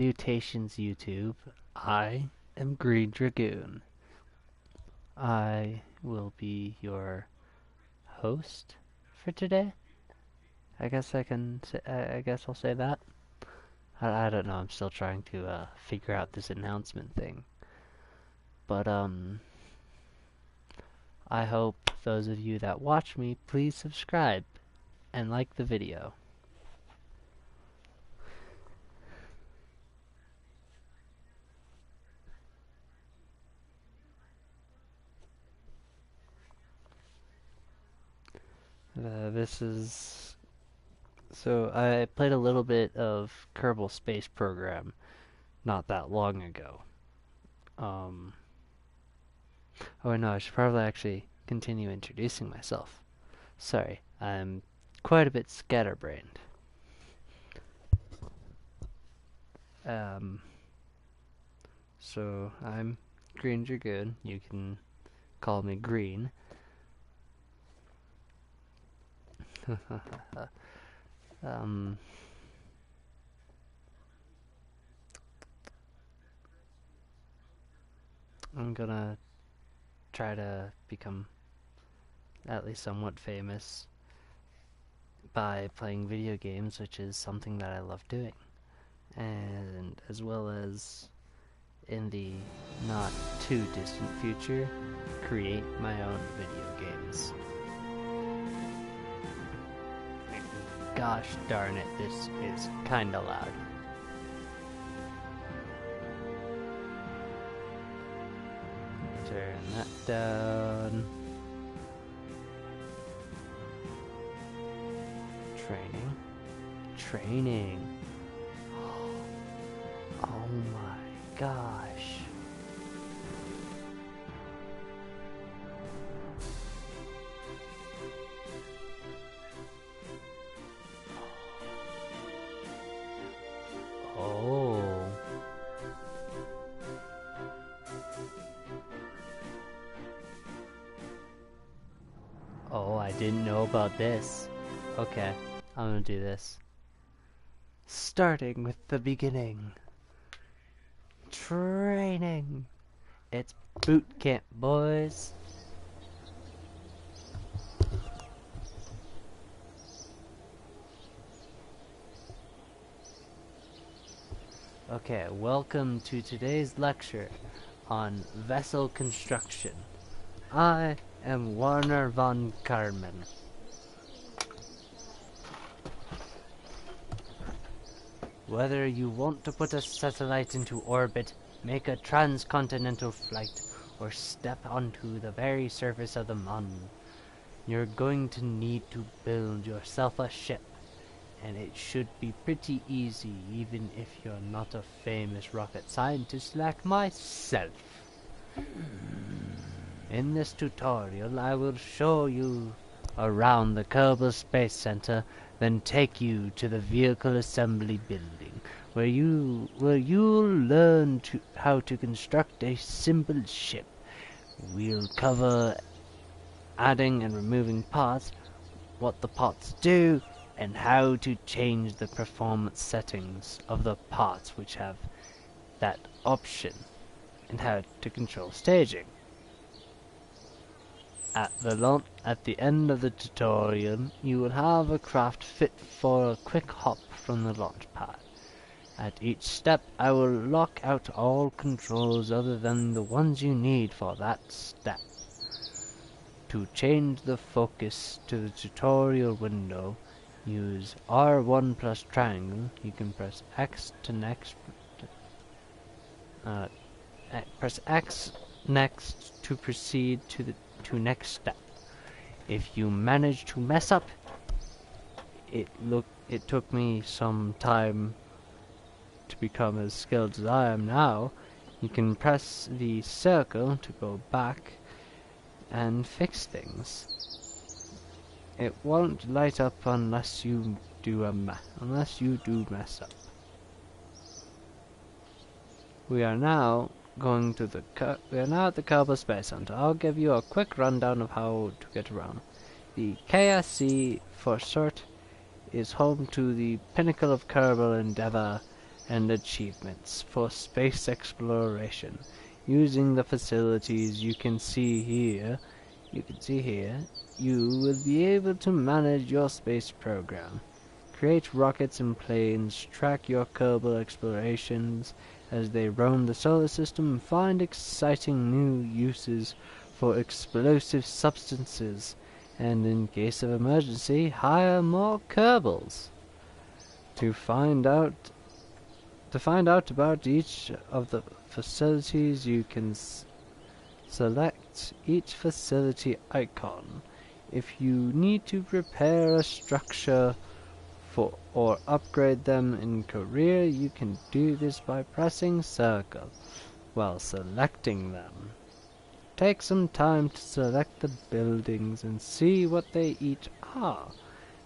Salutations YouTube, I am Green Dragoon. I will be your host for today. I guess I guess I'll say that. I don't know, I'm still trying to figure out this announcement thing. But I hope those of you that watch me, please subscribe and like the video. So I played a little bit of Kerbal Space Program not that long ago. Oh no, I should probably actually continue introducing myself. Sorry, I'm quite a bit scatterbrained. Um, so I'm Green Dragoon. You can call me Green. um, I'm gonna try to become at least somewhat famous by playing video games, which is something that I love doing, and as well as in the not too distant future, create my own video games. Gosh darn it, this is kinda loud. Turn that down. Training. Oh my gosh. Oh. Oh, I didn't know about this. Okay, I'm gonna do this. Starting with the beginning. Training. It's boot camp, boys. Okay, welcome to today's lecture on vessel construction. I am Warner von Karman. Whether you want to put a satellite into orbit, make a transcontinental flight, or step onto the very surface of the moon, you're going to need to build yourself a ship. And it should be pretty easy, even if you're not a famous rocket scientist like myself. In this tutorial, I will show you around the Kerbal Space Center, then take you to the vehicle assembly building, where you'll learn how to construct a simple ship. We'll cover adding and removing parts, what the parts do, and how to change the performance settings of the parts which have that option, and how to control staging. At the end of the tutorial, you will have a craft fit for a quick hop from the launch pad. At each step, I will lock out all controls other than the ones you need for that step. To change the focus to the tutorial window, use R1 plus triangle. You can press X to next. Press X next to proceed to next step. If you manage to mess up, it took me some time to become as skilled as I am now. You can press the circle to go back and fix things. It won't light up unless you do mess up. We are now at the Kerbal Space Center. I'll give you a quick rundown of how to get around. The KSC, for short, is home to the pinnacle of Kerbal endeavor and achievements for space exploration. Using the facilities you can see here, you will be able to manage your space program. Create rockets and planes, track your Kerbal explorations as they roam the solar system, and find exciting new uses for explosive substances, and in case of emergency, hire more Kerbals. To find out about each of the facilities, you can select each facility icon. If you need to repair a structure or upgrade them in career, you can do this by pressing circle while selecting them. Take some time to select the buildings and see what they each are,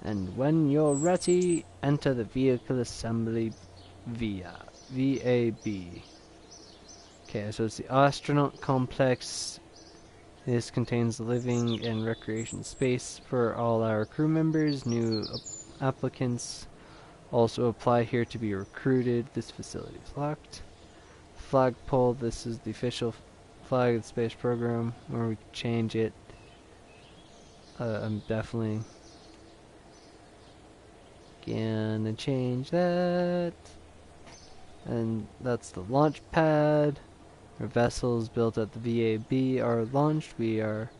and when you're ready, enter the vehicle assembly VAB. Okay, so it's the astronaut complex. This contains living and recreation space for all our crew members. New applicants also apply here to be recruited. This facility is locked. Flagpole, this is the official flag of the space program, where we can change it. I'm definitely gonna change that. And that's the launch pad. Our vessels built at the VAB are launched. We are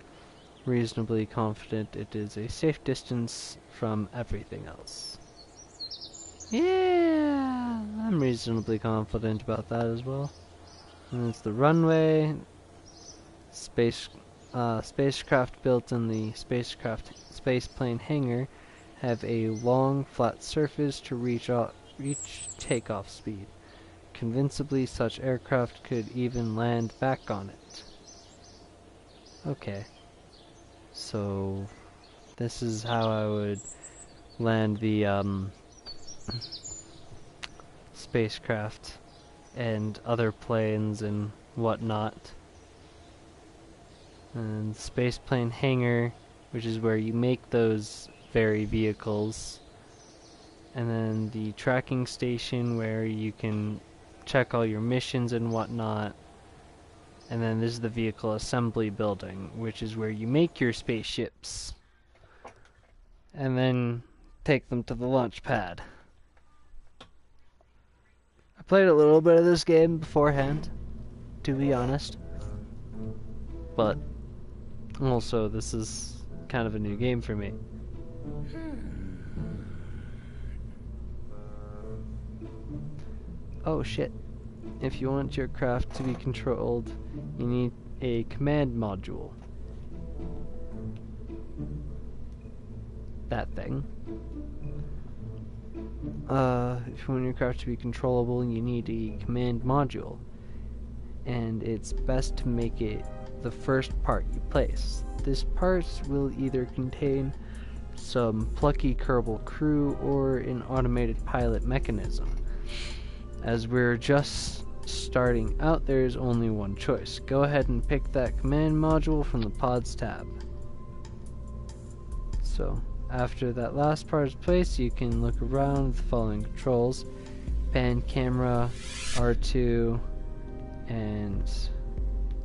reasonably confident it is a safe distance from everything else. Yeah, I'm reasonably confident about that as well. And it's the runway. Spacecraft built in the spaceplane hangar have a long, flat surface to reach takeoff speed. Convincingly, such aircraft could even land back on it. Okay. So, this is how I would land the spacecraft and other planes and whatnot. And spaceplane hangar, which is where you make those very vehicles. And then the tracking station, where you can check all your missions and whatnot. And then this is the vehicle assembly building, which is where you make your spaceships and then take them to the launch pad. I played a little bit of this game beforehand, to be honest, but also this is kind of a new game for me. Oh shit. If you want your craft to be controlled, you need a command module. That thing. If you want your craft to be controllable, you need a command module. And it's best to make it the first part you place. This part will either contain some plucky Kerbal crew or an automated pilot mechanism. As we're just starting out, there is only one choice. Go ahead and pick that command module from the pods tab. So, after that last part is placed, you can look around with the following controls: pan camera, R2, and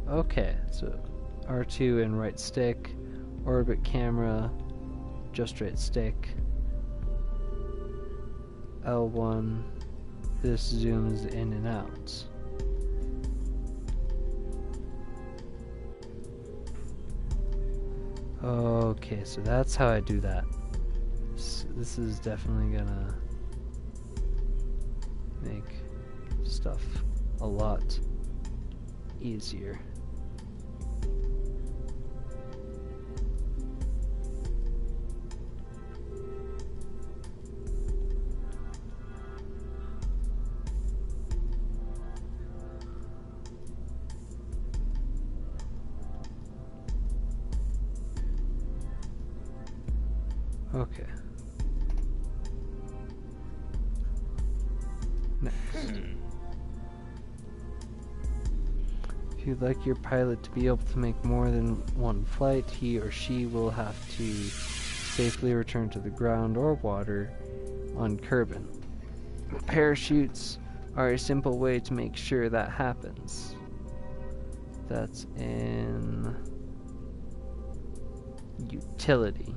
okay, so R2 and right stick, orbit camera, just right stick, L1. This zooms in and out. Okay, so that's how I do that. This is definitely gonna make stuff a lot easier. Okay. Next. If you'd like your pilot to be able to make more than one flight, he or she will have to safely return to the ground or water on Kerbal. Parachutes are a simple way to make sure that happens. That's in utility.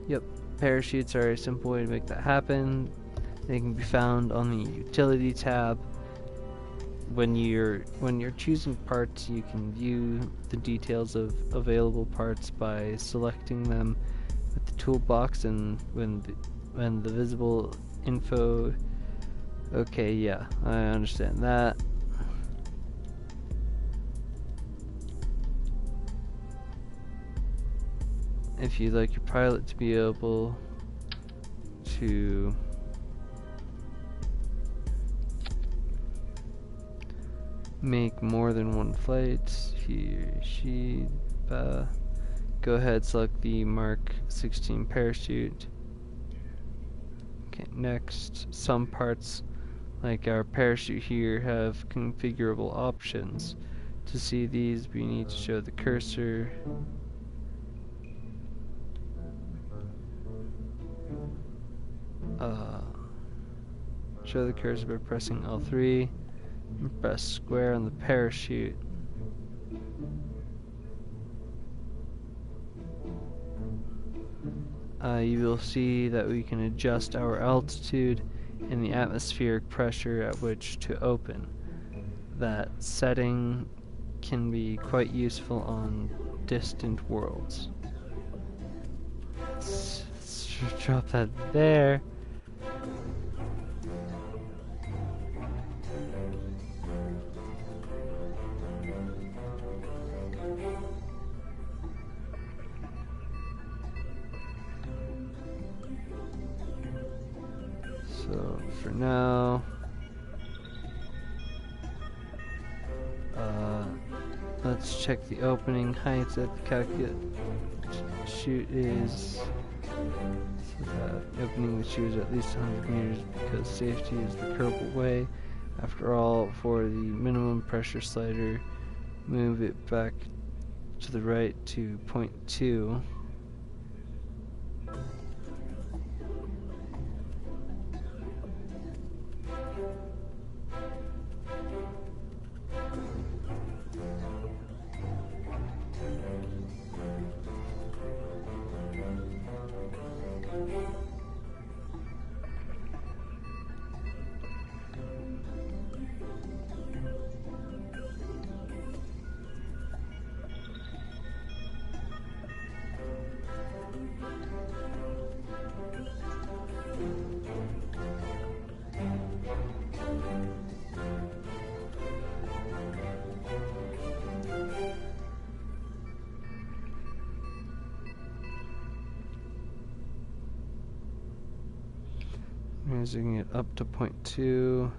Yep, parachutes are a simple way to make that happen. They can be found on the utility tab. When you're choosing parts, you can view the details of available parts by selecting them with the toolbox, and when the visible info. Okay, yeah, I understand that. If you'd like your pilot to be able to make more than one flight, go ahead, select the Mark 16 parachute. Okay, next, some parts like our parachute here have configurable options. To see these, we need to show the cursor. Show the cursor by pressing L3 and press square on the parachute. You will see that we can adjust our altitude and the atmospheric pressure at which to open. That setting can be quite useful on distant worlds. Let's drop that there. So for now, let's check the opening height that the calculate chute is. So that opening the chute is at least 100 meters because safety is the Kerbal way. After all, for the minimum pressure slider, move it back to the right to 0.2. Raising it up to 0.2.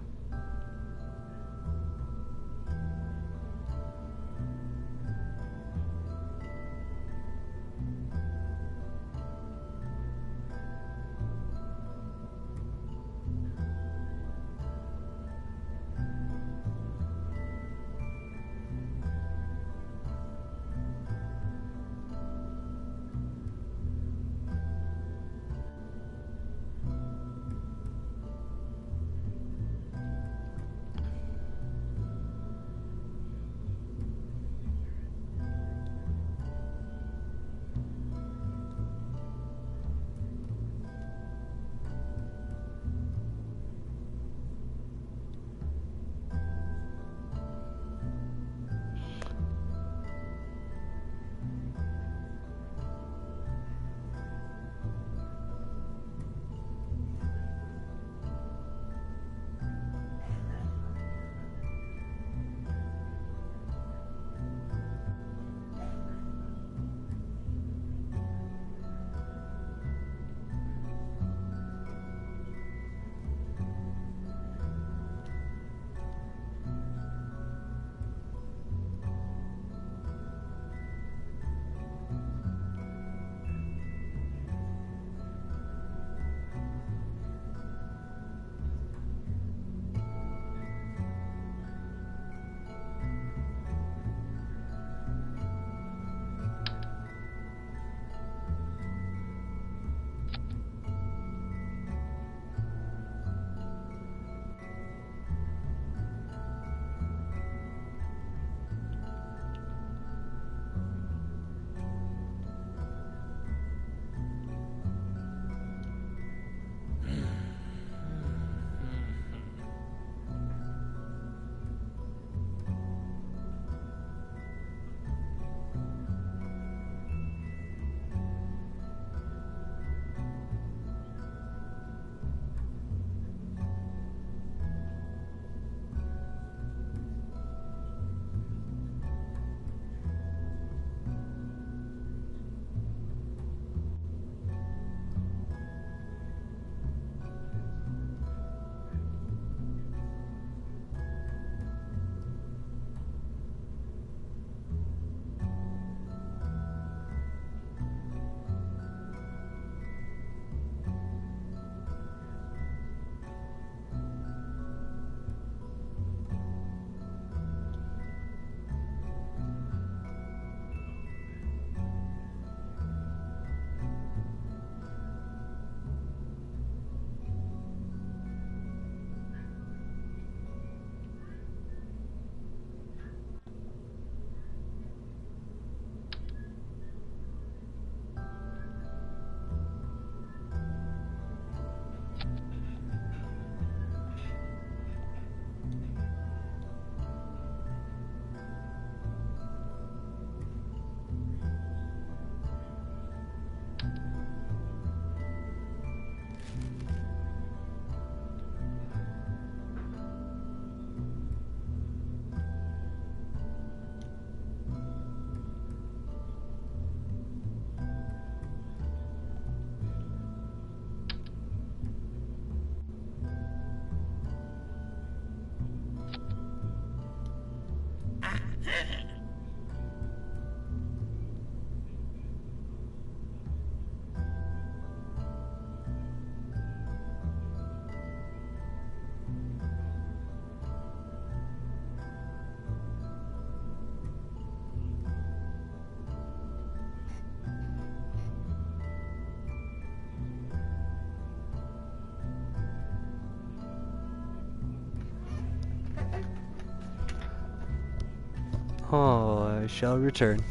Oh, I shall return.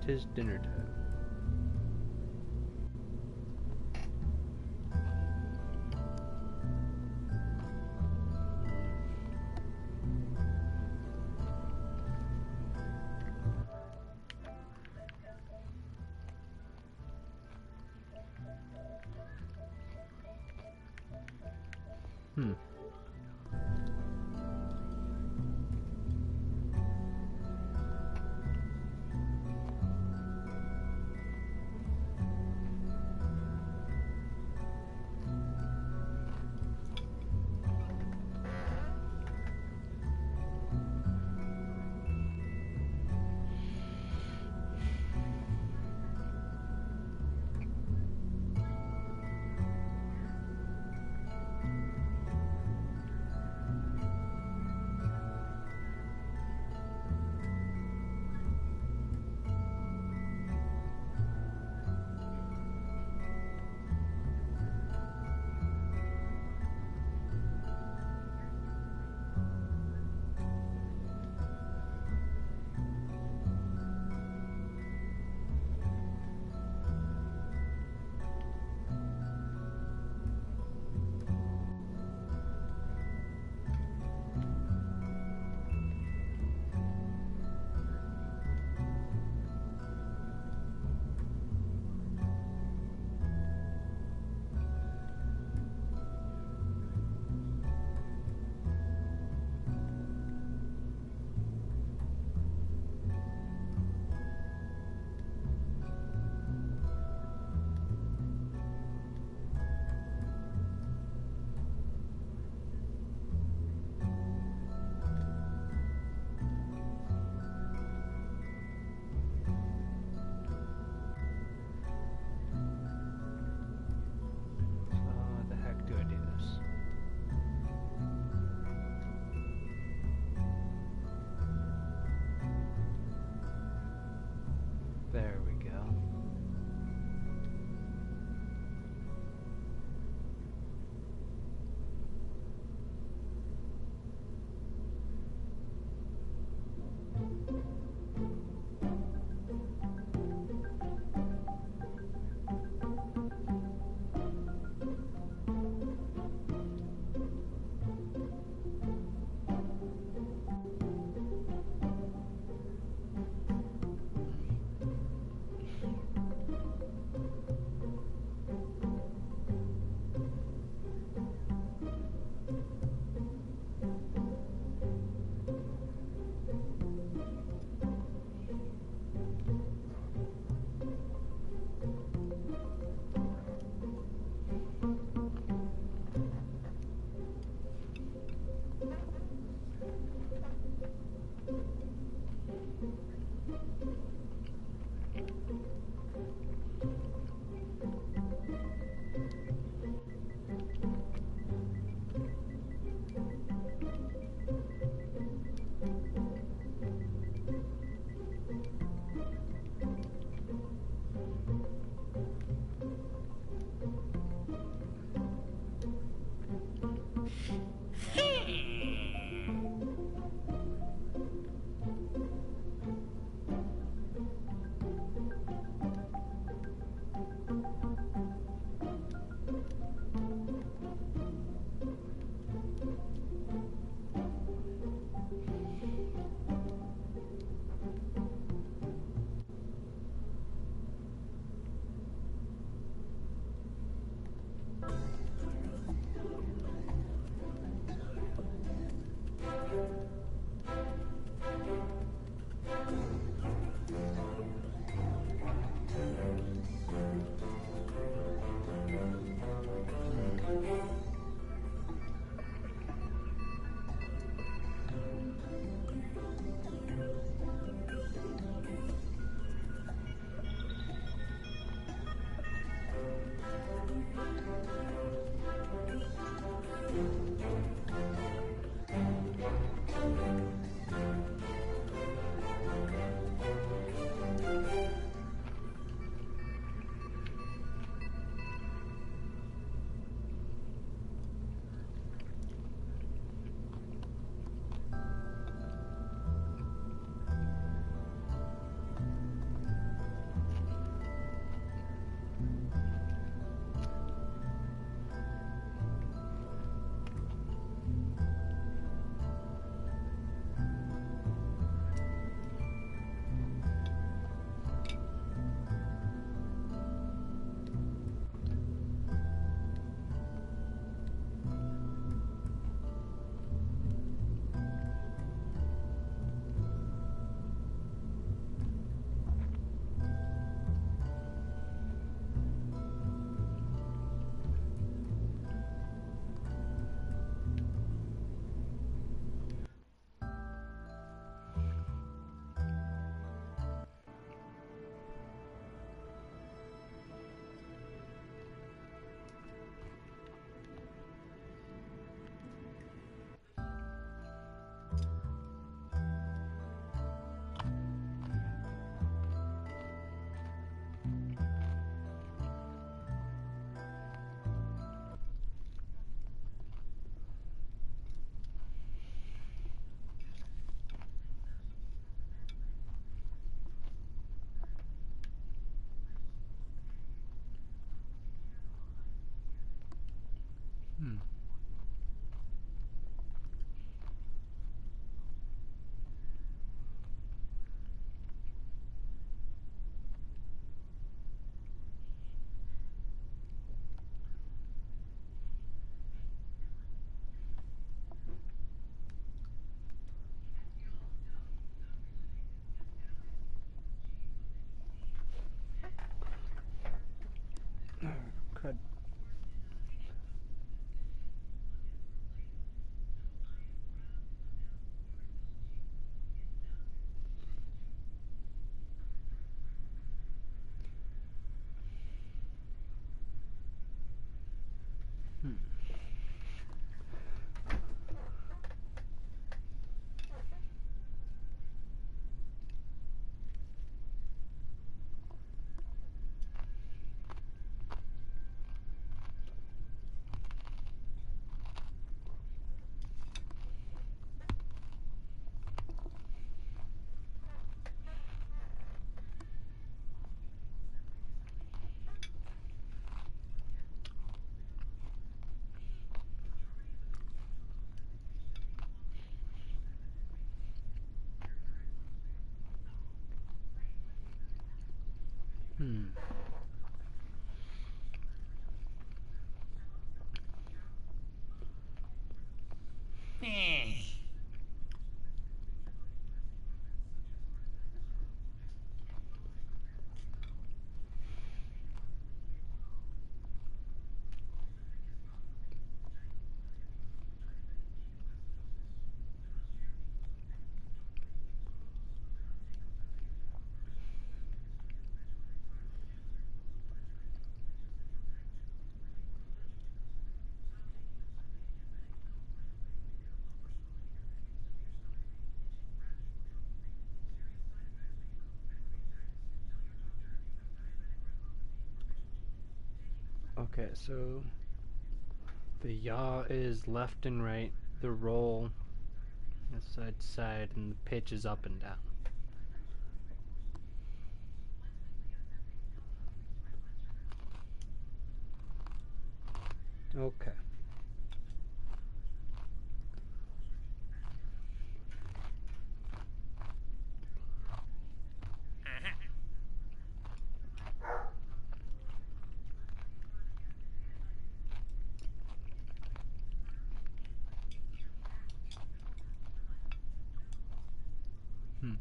Tis dinner time. Hmm. Hmm. Crud. Hmm. Hmm. Okay, so the yaw is left and right, the roll is side to side, and the pitch is up and down. Okay. Hmm.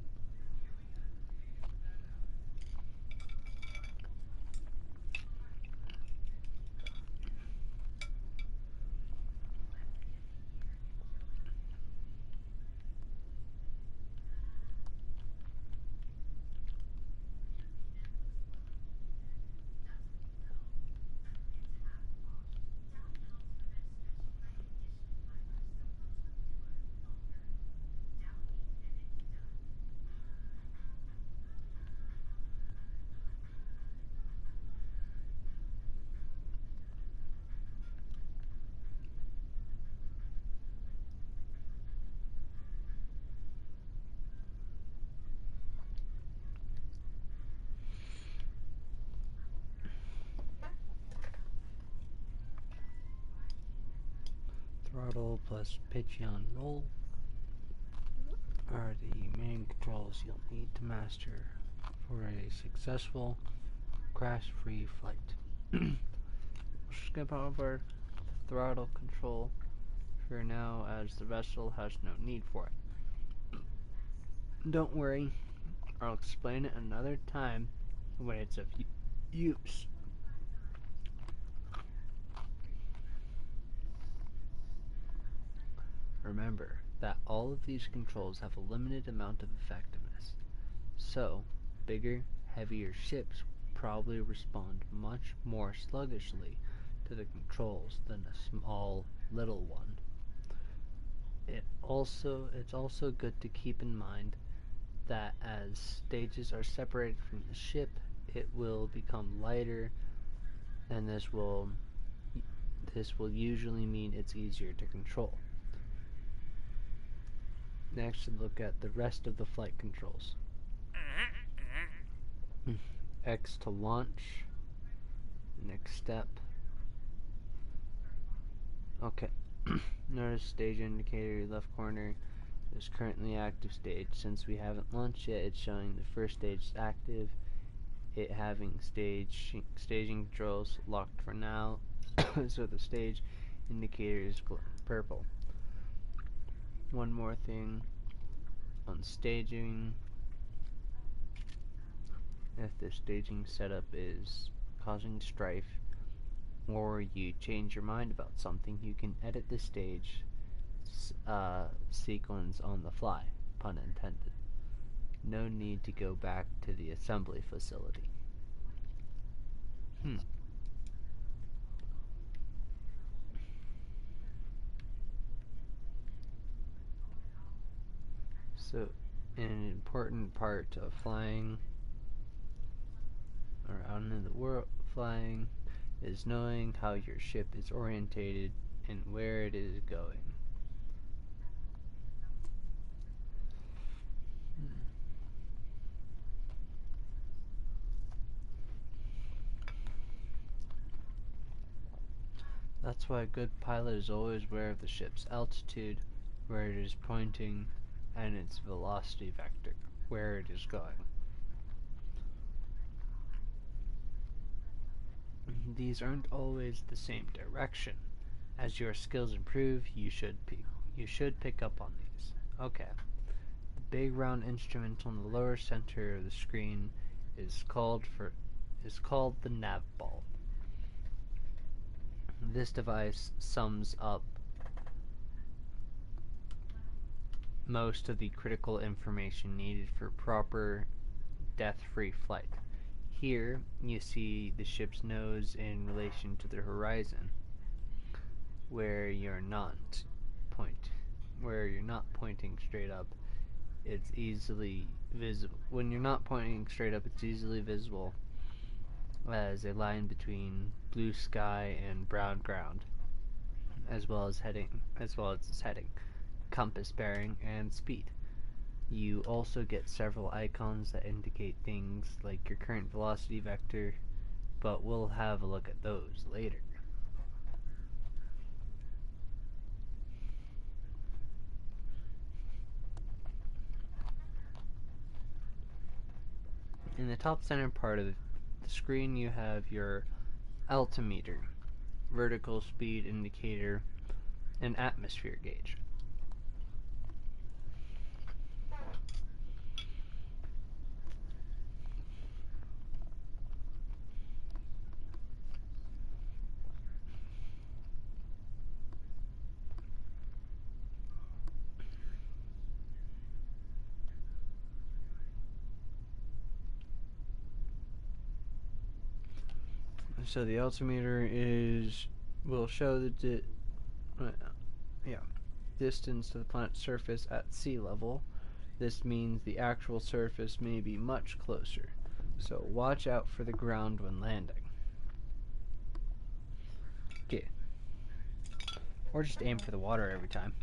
Throttle plus pitch on roll are the main controls you'll need to master for a successful crash-free flight. We'll skip over the throttle control for now, as the vessel has no need for it. Don't worry, I'll explain it another time when it's of use. Remember that all of these controls have a limited amount of effectiveness, so bigger, heavier ships probably respond much more sluggishly to the controls than a small, little one. It's also good to keep in mind that as stages are separated from the ship, it will become lighter, and this will usually mean it's easier to control. Next, look at the rest of the flight controls. X to launch. Next step. Okay. Notice stage indicator left corner is currently active stage. Since we haven't launched yet, it's showing the first stage is active, it having staging controls locked for now, so the stage indicator is purple. One more thing on staging, if the staging setup is causing strife, or you change your mind about something, you can edit the stage sequence on the fly, pun intended. No need to go back to the assembly facility. So, an important part of flying around in the world, flying, is knowing how your ship is orientated and where it is going. That's why a good pilot is always aware of the ship's altitude, where it is pointing, and its velocity vector, where it is going. These aren't always the same direction. As your skills improve, you should pick up on these. Okay. The big round instrument on the lower center of the screen is called the nav ball. This device sums up most of the critical information needed for proper death-free flight. Here you see the ship's nose in relation to the horizon, where you're not pointing straight up. It's easily visible. When you're not pointing straight up, it's easily visible as a line between blue sky and brown ground, as well as its heading, compass bearing, and speed. You also get several icons that indicate things like your current velocity vector, but we'll have a look at those later. In the top center part of the screen, you have your altimeter, vertical speed indicator, and atmosphere gauge. So the altimeter will show the distance to the planet's surface at sea level. This means the actual surface may be much closer, so watch out for the ground when landing. Okay. Or just aim for the water every time.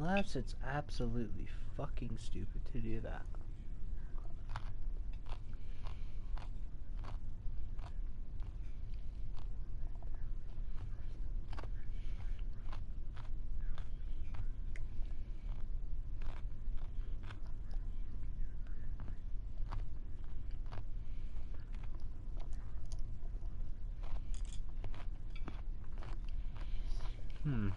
Unless it's absolutely fucking stupid to do that. Hmm.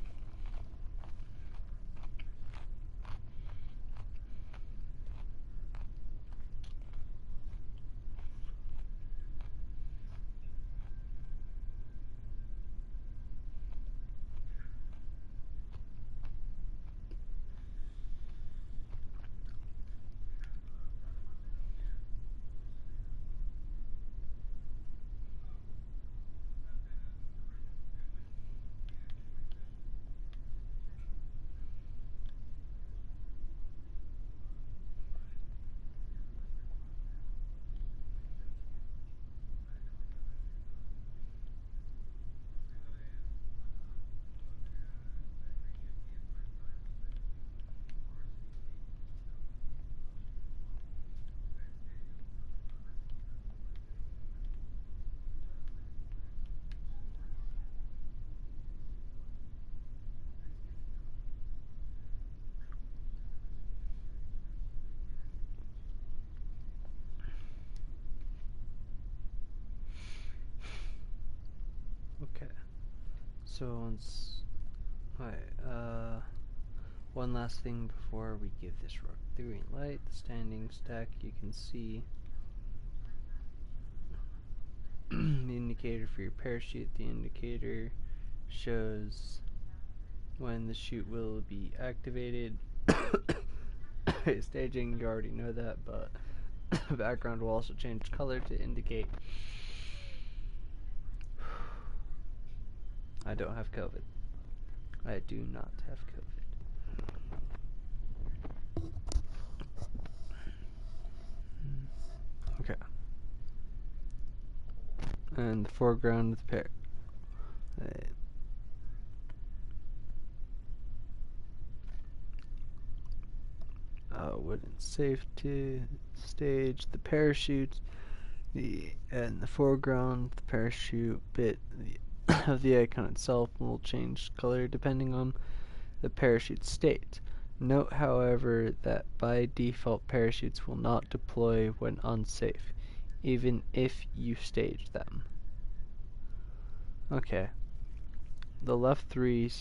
So once, alright, one last thing before we give this rock the green light. The standing stack, you can see the indicator for your parachute. The indicator shows when the chute will be activated. Staging, you already know that, but the background will also change color to indicate I don't have COVID. I do not have COVID. Okay. And the foreground of the pair. Wooden safety stage, the parachute, in the foreground, the parachute bit of the icon itself will change color depending on the parachute state. Note, however, that by default parachutes will not deploy when unsafe, even if you stage them. Okay. The left three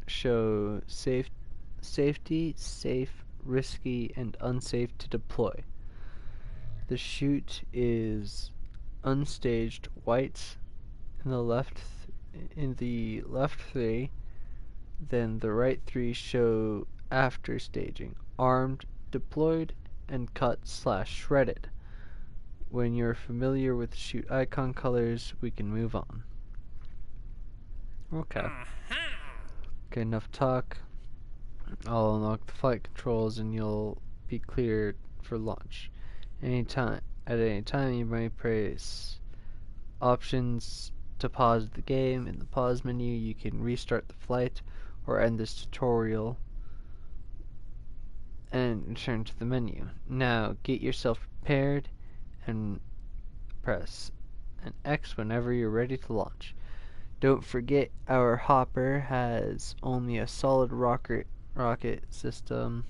show safety, safe, risky, and unsafe to deploy. The chute is unstaged white in the left three. Then the right three show after staging, armed, deployed, and cut/shredded. When you're familiar with chute icon colors, we can move on. Okay. Okay, enough talk. I'll unlock the flight controls and you'll be cleared for launch. At any time you may press options to pause the game. In the pause menu, you can restart the flight or end this tutorial and return to the menu. Now get yourself prepared and press an X whenever you're ready to launch. Don't forget, our hopper has only a solid rocket system.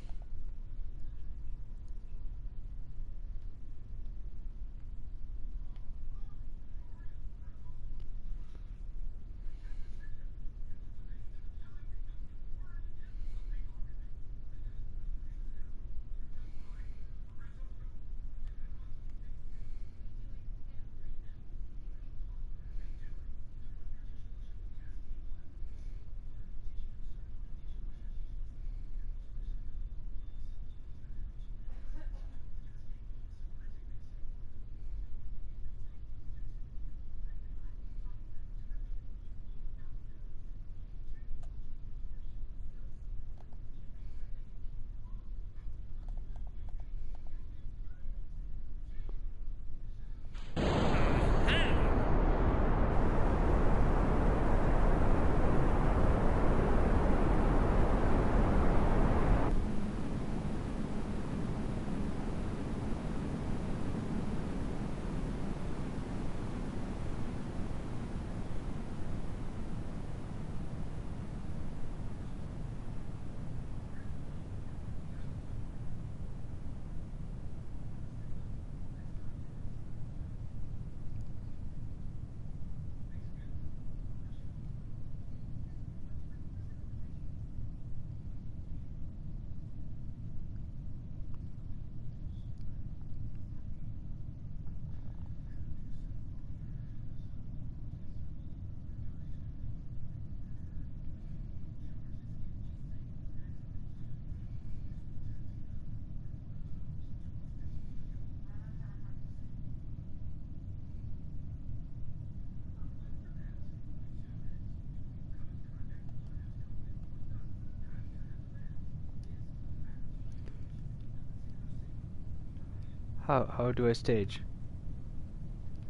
How do I stage?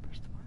Press the button.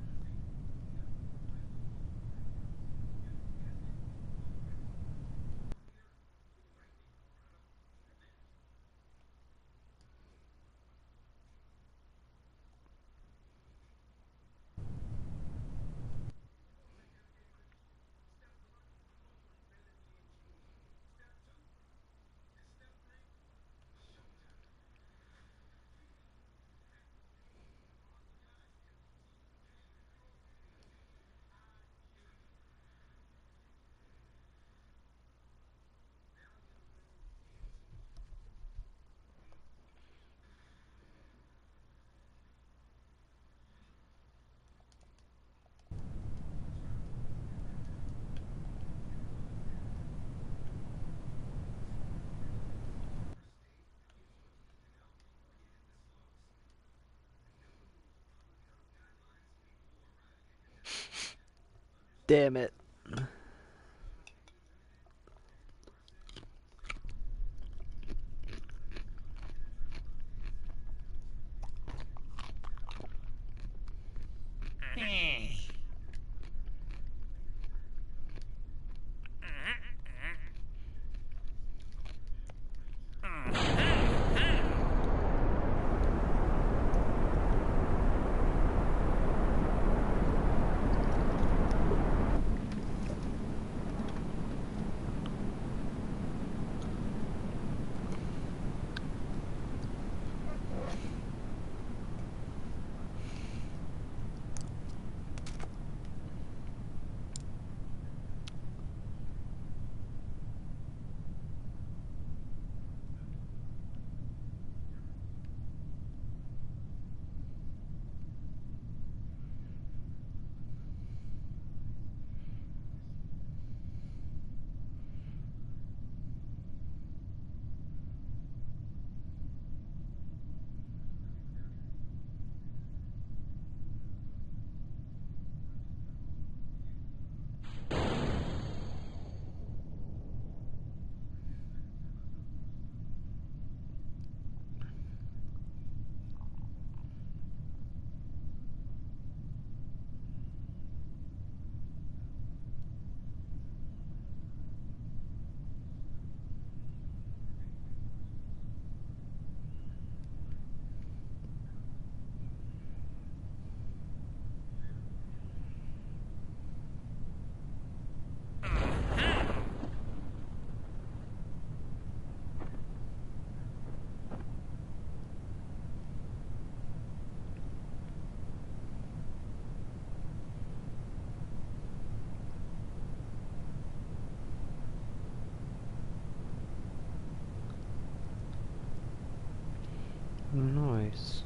Damn it. Nice.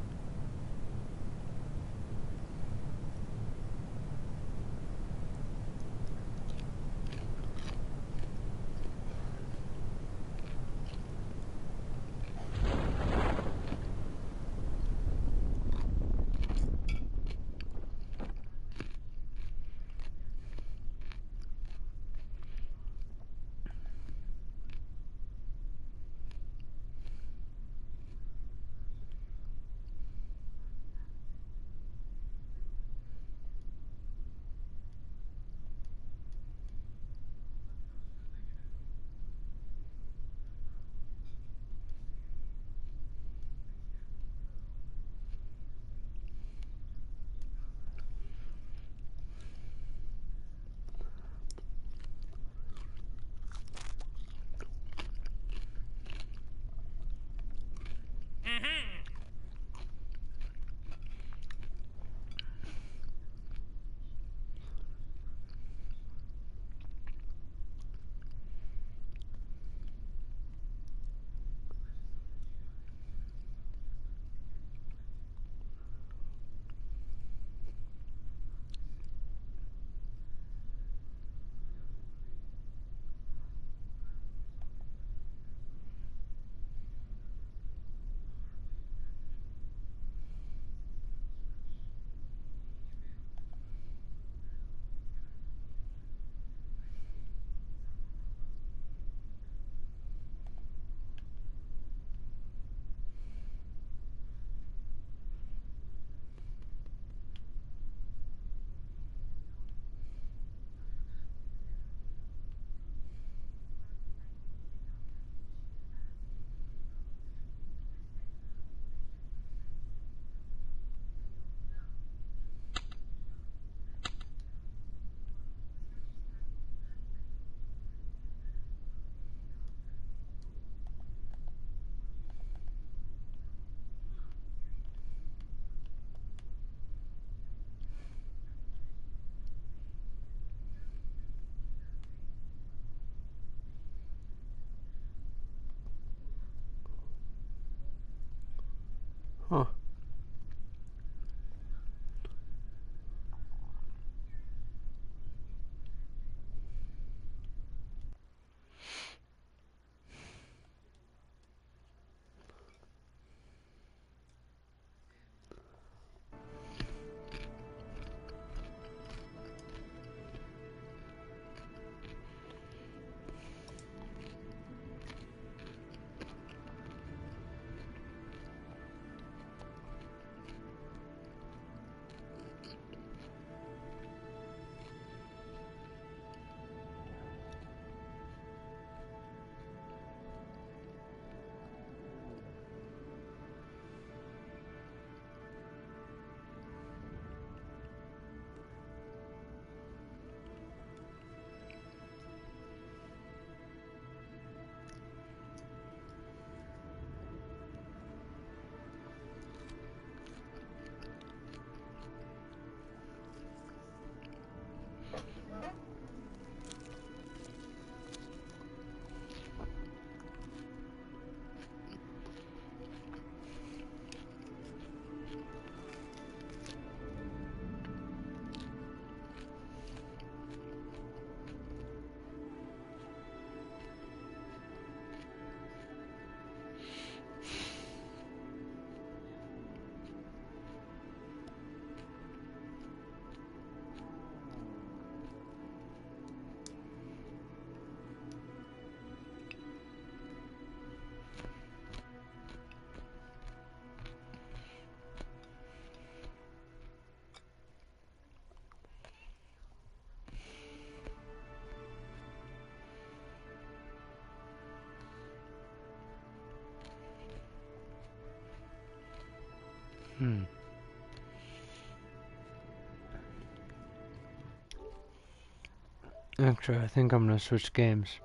Huh. Actually, I think I'm gonna switch games.